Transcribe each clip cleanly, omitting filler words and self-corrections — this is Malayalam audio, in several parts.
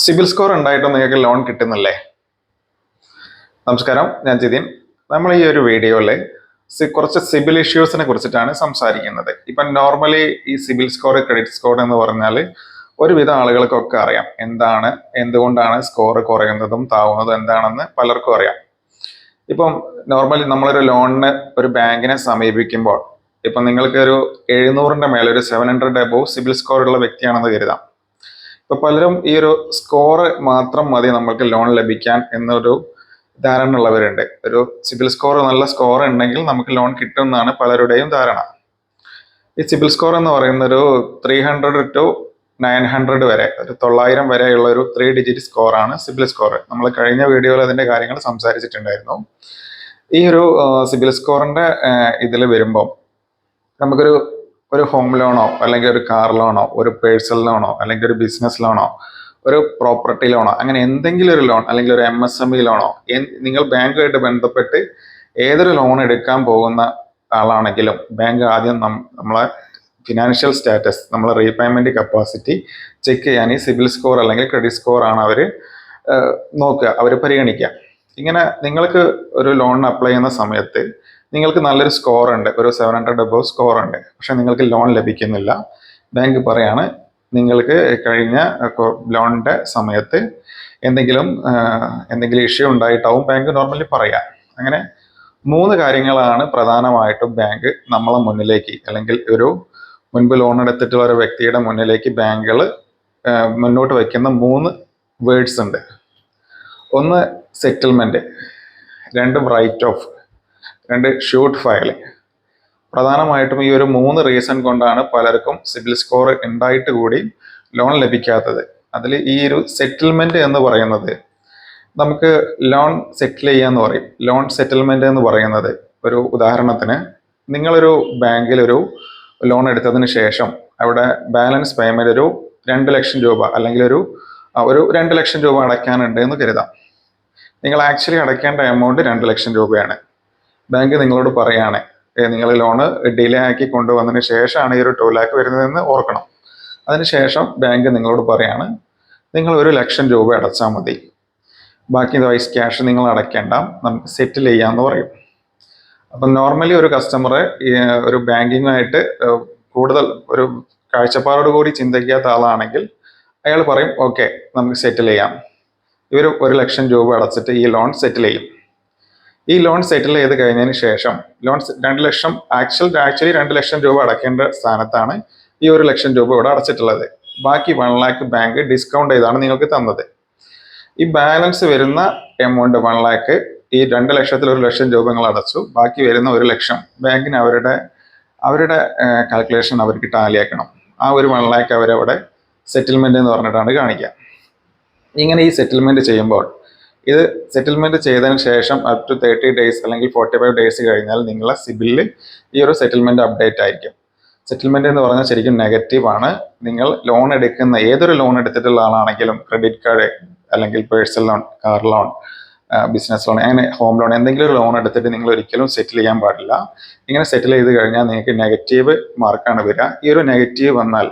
സിബിൽ സ്കോർ ഉണ്ടായിട്ടും നിങ്ങൾക്ക് ലോൺ കിട്ടുന്നില്ലേ? നമസ്കാരം, ഞാൻ ജിതിൻ. നമ്മൾ ഈ ഒരു വീഡിയോയിൽ കുറച്ച് സിബിൽ ഇഷ്യൂസിനെ കുറിച്ചിട്ടാണ് സംസാരിക്കുന്നത്. ഇപ്പം നോർമലി ഈ സിബിൽ സ്കോർ, ക്രെഡിറ്റ് സ്കോർ എന്ന് പറഞ്ഞാൽ ഒരുവിധ ആളുകൾക്കൊക്കെ അറിയാം എന്തുകൊണ്ടാണ് സ്കോർ കുറയുന്നതും താവുന്നതും എന്താണെന്ന് പലർക്കും അറിയാം. ഇപ്പം നോർമലി നമ്മളൊരു ലോണിന് ഒരു ബാങ്കിനെ സമീപിക്കുമ്പോൾ ഇപ്പം നിങ്ങൾക്ക് ഒരു 700-ന്റെ മേലെ, ഒരു 700 എബോവ് സിബിൽ സ്കോർ ഉള്ള വ്യക്തിയാണെന്ന് കരുതാം. ഇപ്പൊ പലരും ഈ ഒരു സ്കോർ മാത്രം മതി നമ്മൾക്ക് ലോൺ ലഭിക്കാൻ എന്നൊരു ധാരണ ഉള്ളവരുണ്ട്. ഒരു സിബിൽ സ്കോർ, നല്ല സ്കോർ ഉണ്ടെങ്കിൽ നമുക്ക് ലോൺ കിട്ടും എന്നാണ് പലരുടെയും ധാരണ. ഈ സിബിൽ സ്കോർ എന്ന് പറയുന്ന ഒരു 300 to 900 വരെ, ഒരു 900 വരെയുള്ള ഒരു 3 ഡിജിറ്റ് സ്കോറാണ് സിബിൽ സ്കോർ. നമ്മൾ കഴിഞ്ഞ വീഡിയോയിൽ അതിന്റെ കാര്യങ്ങൾ സംസാരിച്ചിട്ടുണ്ടായിരുന്നു. ഈ ഒരു സിബിൽ സ്കോറിന്റെ ഇതിൽ വരുമ്പോൾ നമുക്കൊരു ഹോം ലോണോ, അല്ലെങ്കിൽ ഒരു കാർ ലോണോ, ഒരു പേഴ്സണൽ ലോണോ, അല്ലെങ്കിൽ ഒരു ബിസിനസ് ലോണോ, ഒരു പ്രോപ്പർട്ടി ലോണോ, അങ്ങനെ എന്തെങ്കിലും ഒരു ലോൺ, അല്ലെങ്കിൽ ഒരു MSME ലോണോ, നിങ്ങൾ ബാങ്കുമായിട്ട് ബന്ധപ്പെട്ട് ഏതൊരു ലോൺ എടുക്കാൻ പോകുന്ന ആളാണെങ്കിലും ബാങ്ക് ആദ്യം നമ്മളെ ഫിനാൻഷ്യൽ സ്റ്റാറ്റസ്, നമ്മളെ റീപേയ്മെന്റ് കപ്പാസിറ്റി ചെക്ക് ചെയ്യാൻ ഈ സിബിൽ സ്കോർ അല്ലെങ്കിൽ ക്രെഡിറ്റ് സ്കോർ ആണ് അവർ നോക്കുക, അവർ പരിഗണിക്കുക. ഇങ്ങനെ നിങ്ങൾക്ക് ഒരു ലോണിന് അപ്ലൈ ചെയ്യുന്ന സമയത്ത് നിങ്ങൾക്ക് നല്ലൊരു സ്കോർ ഉണ്ട്, ഒരു 700 എബോവ് സ്കോർ ഉണ്ട്, പക്ഷെ നിങ്ങൾക്ക് ലോൺ ലഭിക്കുന്നില്ല. ബാങ്ക് പറയാണ് നിങ്ങൾക്ക് കഴിഞ്ഞ ലോണിന്റെ സമയത്ത് എന്തെങ്കിലും ഇഷ്യൂ ഉണ്ടായിട്ടാവും ബാങ്ക് നോർമലി പറയാം. അങ്ങനെ 3 കാര്യങ്ങളാണ് പ്രധാനമായിട്ടും ബാങ്ക് നമ്മളെ മുന്നിലേക്ക്, അല്ലെങ്കിൽ ഒരു മുൻപ് ലോൺ എടുത്തിട്ടുള്ള ഒരു വ്യക്തിയുടെ മുന്നിലേക്ക് ബാങ്കുകൾ മുന്നോട്ട് വയ്ക്കുന്ന 3 വേർഡ്സ് ഉണ്ട്. ഒന്ന് settlement, 2 write off, 2 suit filing. പ്രധാനമായിട്ടും ഈ ഒരു 3 റീസൺ കൊണ്ടാണ് പലർക്കും സിബിൽ സ്കോർ ഉണ്ടായിട്ട് കൂടി ലോൺ ലഭിക്കാത്തത്. അതിൽ ഈ ഒരു സെറ്റിൽമെന്റ് എന്ന് പറയുന്നത്, നമുക്ക് ലോൺ സെറ്റിൽ ചെയ്യാന്ന് പറയും. ലോൺ സെറ്റിൽമെന്റ് എന്ന് പറയുന്നത്, ഒരു ഉദാഹരണത്തിന് നിങ്ങളൊരു ബാങ്കിൽ ഒരു ലോൺ എടുത്തതിന് ശേഷം അവിടെ ബാലൻസ് പേയ്മെന്റ് ഒരു 2 ലക്ഷം രൂപ, അല്ലെങ്കിൽ ഒരു 2 ലക്ഷം രൂപ അടയ്ക്കാനുണ്ട് എന്ന് കരുതാം. നിങ്ങൾ ആക്ച്വലി അടയ്ക്കേണ്ട എമൗണ്ട് 2 ലക്ഷം രൂപയാണ്. ബാങ്ക് നിങ്ങളോട് പറയാണ് നിങ്ങൾ ലോണ് ഡിലേ ആക്കി കൊണ്ടുവന്നതിന് ശേഷമാണ് ഈ ഒരു 2 lakh വരുന്നതെന്ന് ഓർക്കണം. അതിനുശേഷം ബാങ്ക് നിങ്ങളോട് പറയാണ് നിങ്ങൾ 1 ലക്ഷം രൂപ അടച്ചാൽ മതി, ബാക്കി വൈസ് ക്യാഷ് നിങ്ങൾ അടയ്ക്കേണ്ട, നമുക്ക് സെറ്റിൽ ചെയ്യാമെന്ന് പറയും. അപ്പം നോർമലി ഒരു കസ്റ്റമറെ ഒരു ബാങ്കിങ്ങുമായിട്ട് കൂടുതൽ ഒരു കാഴ്ചപ്പാടോട് കൂടി ചിന്തിക്കാത്ത ആളാണെങ്കിൽ അയാൾ പറയും ഓക്കെ നമുക്ക് സെറ്റിൽ ചെയ്യാം. ഇവർ 1 ലക്ഷം രൂപ അടച്ചിട്ട് ഈ ലോൺ സെറ്റിൽ ചെയ്യും. ഈ ലോൺ സെറ്റിൽ ചെയ്ത് കഴിഞ്ഞതിന് ശേഷം ലോൺ 2 ലക്ഷം ആക്ച്വലി 2 ലക്ഷം രൂപ അടയ്ക്കേണ്ട സ്ഥാനത്താണ് ഈ 1 ലക്ഷം രൂപ ഇവിടെ അടച്ചിട്ടുള്ളത്. ബാക്കി 1 lakh ബാങ്ക് ഡിസ്കൗണ്ട് ചെയ്താണ് നിങ്ങൾക്ക് തന്നത്. ഈ ബാലൻസ് വരുന്ന എമൗണ്ട് 1 lakh, ഈ 2 ലക്ഷത്തിൽ 1 ലക്ഷം രൂപ നിങ്ങൾ അടച്ചു, ബാക്കി വരുന്ന 1 ലക്ഷം ബാങ്കിന് അവരുടെ കാൽക്കുലേഷൻ അവർക്ക് ടാലിയാക്കണം. ആ ഒരു 1 lakh അവരവിടെ സെറ്റിൽമെന്റ് എന്ന് പറഞ്ഞിട്ടാണ് കാണിക്കുക. ഇങ്ങനെ ഈ സെറ്റിൽമെന്റ് ചെയ്യുമ്പോൾ, ഇത് സെറ്റിൽമെന്റ് ചെയ്തതിന് ശേഷം അപ് ടു 30 days അല്ലെങ്കിൽ 45 days കഴിഞ്ഞാൽ നിങ്ങളെ സിബിലിൽ ഈ ഒരു സെറ്റിൽമെന്റ് അപ്ഡേറ്റ് ആയിരിക്കും. സെറ്റിൽമെന്റ് എന്ന് പറഞ്ഞാൽ ശരിക്കും നെഗറ്റീവ് ആണ്. നിങ്ങൾ ലോൺ എടുക്കുന്ന ഏതൊരു ലോൺ എടുത്തിട്ടുള്ള ആളാണെങ്കിലും, ക്രെഡിറ്റ് കാർഡ് അല്ലെങ്കിൽ personal loan, car loan, business loan, അങ്ങനെ ഹോം ലോൺ, എന്തെങ്കിലും ഒരു ലോൺ എടുത്തിട്ട് നിങ്ങൾ ഒരിക്കലും സെറ്റിൽ ചെയ്യാൻ പാടില്ല. ഇങ്ങനെ സെറ്റിൽ ചെയ്ത് കഴിഞ്ഞാൽ നിങ്ങൾക്ക് നെഗറ്റീവ് മാർക്കാണ് വരിക. ഈ ഒരു നെഗറ്റീവ് വന്നാൽ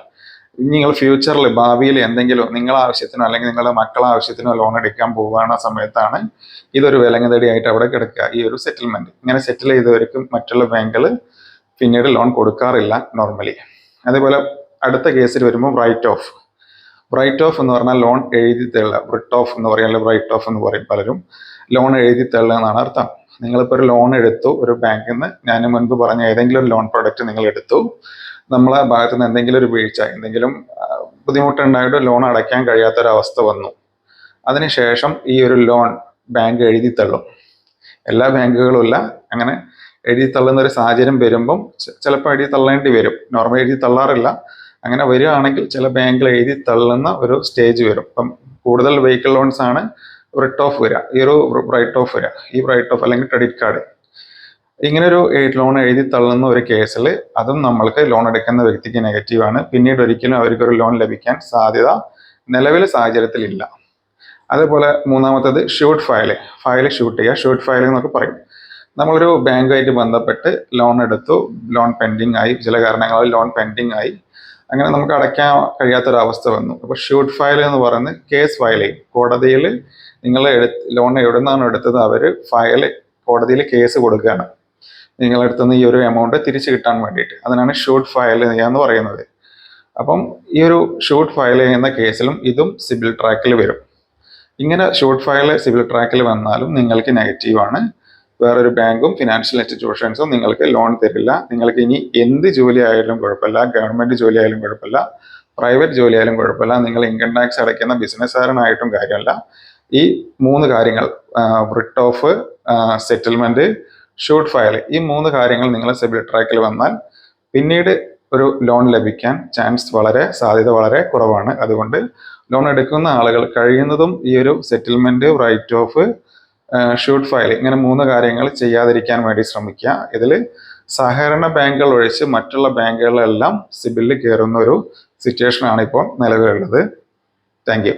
നിങ്ങൾ ഫ്യൂച്ചറിൽ, ഭാവിയിൽ എന്തെങ്കിലും നിങ്ങളെ ആവശ്യത്തിനോ അല്ലെങ്കിൽ നിങ്ങളുടെ മക്കളെ ആവശ്യത്തിനോ ലോൺ എടുക്കാൻ പോകുന്ന സമയത്താണ് ഇതൊരു വിലങ്ങുതടിയായിട്ട് അവിടെ കിടക്കുക, ഈ ഒരു സെറ്റിൽമെന്റ്. ഇങ്ങനെ സെറ്റിൽ ചെയ്തവർക്ക് മറ്റുള്ള ബാങ്കുകൾ പിന്നീട് ലോൺ കൊടുക്കാറില്ല നോർമലി. അതേപോലെ അടുത്ത കേസിൽ വരുമ്പോൾ റൈറ്റ് ഓഫ്. റൈറ്റ് ഓഫ് എന്ന് പറഞ്ഞാൽ ലോൺ എഴുതി തള്ളുക. റിട്ട് ഓഫ് എന്ന് പറയും, അല്ലെങ്കിൽ റൈറ്റ് ഓഫ് എന്ന് പറയും പലരും. ലോൺ എഴുതി തള്ളുക എന്നാണ് അർത്ഥം. നിങ്ങളിപ്പോൾ ഒരു ലോൺ എടുത്തു ഒരു ബാങ്കിൽ നിന്ന്, ഞാൻ മുൻപ് പറഞ്ഞ ഏതെങ്കിലും ഒരു ലോൺ പ്രൊഡക്റ്റ് നിങ്ങൾ എടുത്തു, നമ്മളെ ഭാഗത്ത് നിന്ന് എന്തെങ്കിലും ഒരു വീഴ്ച, എന്തെങ്കിലും ബുദ്ധിമുട്ടുണ്ടായിട്ട് ലോൺ അടയ്ക്കാൻ കഴിയാത്തൊരവസ്ഥ വന്നു. അതിനുശേഷം ഈ ഒരു ലോൺ ബാങ്ക് എഴുതി തള്ളും. എല്ലാ ബാങ്കുകളും ഇല്ല, അങ്ങനെ എഴുതി തള്ളുന്ന ഒരു സാഹചര്യം വരുമ്പം ചിലപ്പോൾ എഴുതി തള്ളേണ്ടി വരും. നോർമൽ എഴുതി തള്ളാറില്ല. അങ്ങനെ വരികയാണെങ്കിൽ ചില ബാങ്കുകൾ എഴുതി തള്ളുന്ന ഒരു സ്റ്റേജ് വരും. ഇപ്പം കൂടുതൽ വെഹിക്കിൾ ലോൺസ് ആണ് റിട്ട് ഓഫ് വരിക, ഈ ഒരു റൈറ്റ് ഓഫ് വരിക. ഈ റൈറ്റ് ഓഫ് അല്ലെങ്കിൽ ക്രെഡിറ്റ് കാർഡ്, ഇങ്ങനെ ഒരു ലോൺ എഴുതി തള്ളുന്ന ഒരു കേസിൽ അതും നമ്മൾക്ക് ലോൺ എടുക്കുന്ന വ്യക്തിക്ക് നെഗറ്റീവാണ്. പിന്നീട് ഒരിക്കലും അവർക്കൊരു ലോൺ ലഭിക്കാൻ സാധ്യത നിലവിലെ സാഹചര്യത്തിൽ ഇല്ല. അതേപോലെ മൂന്നാമത്തത് ഷൂട്ട് ഫയൽ ഷൂട്ട് ചെയ്യുക. ഷൂട്ട് ഫയൽ എന്നൊക്കെ പറയും. നമ്മളൊരു ബാങ്കുമായിട്ട് ബന്ധപ്പെട്ട് ലോൺ എടുത്തു, ലോൺ പെൻഡിങ് ആയി, ചില കാരണങ്ങളാൽ ലോൺ പെൻഡിങ് ആയി. അങ്ങനെ നമുക്ക് അടയ്ക്കാൻ കഴിയാത്തൊരവസ്ഥ വന്നു. അപ്പോൾ ഷൂട്ട് ഫയൽ എന്ന് പറയുന്നത് കേസ് ഫയൽ ചെയ്യും. കോടതിയിൽ നിങ്ങൾ ലോൺ എവിടെ നിന്നാണ് എടുത്തത് അവർ ഫയൽ കോടതിയിൽ കേസ് കൊടുക്കുകയാണ് നിങ്ങളെടുത്തുനിന്ന് ഈ ഒരു എമൗണ്ട് തിരിച്ചു കിട്ടാൻ വേണ്ടിയിട്ട്. അതിനാണ് ഷൂട്ട് ഫയൽ എന്ന് പറയുന്നത്. അപ്പം ഈ ഒരു ഷൂട്ട് ഫയൽ ചെയ്യുന്ന കേസിലും ഇതും സിബിൽ ട്രാക്കിൽ വരും. ഇങ്ങനെ ഷൂട്ട് ഫയൽ സിബിൽ ട്രാക്കിൽ വന്നാലും നിങ്ങൾക്ക് നെഗറ്റീവാണ്. വേറൊരു ബാങ്കും ഫിനാൻഷ്യൽ ഇൻസ്റ്റിറ്റ്യൂഷൻസും നിങ്ങൾക്ക് ലോൺ തരില്ല. നിങ്ങൾക്ക് ഇനി എന്ത് ജോലി ആയാലും കുഴപ്പമില്ല, ഗവൺമെന്റ് ജോലി ആയാലും കുഴപ്പമില്ല, പ്രൈവറ്റ് ജോലി ആയാലും കുഴപ്പമില്ല, നിങ്ങൾ ഇൻകം ടാക്സ് അടയ്ക്കുന്ന ബിസിനസ്സുകാരനായിട്ടും കാര്യമല്ല, ഈ 3 കാര്യങ്ങൾ writ of, settlement, shoot file, ഈ 3 കാര്യങ്ങൾ നിങ്ങൾ സിബിൽ ട്രാക്കിൽ വന്നാൽ പിന്നീട് ഒരു ലോൺ ലഭിക്കാൻ സാധ്യത വളരെ കുറവാണ്. അതുകൊണ്ട് ലോൺ എടുക്കുന്ന ആളുകൾ കഴിയുന്നതും ഈ ഒരു settlement, write off, suit file, ഇങ്ങനെ 3 കാര്യങ്ങൾ ചെയ്യാതിരിക്കാൻ വേണ്ടി ശ്രമിക്കുക. ഇതിൽ സഹകരണ ബാങ്കുകൾ ഒഴിച്ച് മറ്റുള്ള ബാങ്കുകളെല്ലാം സിബിലിൽ കയറുന്ന ഒരു സിറ്റുവേഷൻ ആണ് ഇപ്പോൾ നിലവിലുള്ളത്. Thank you.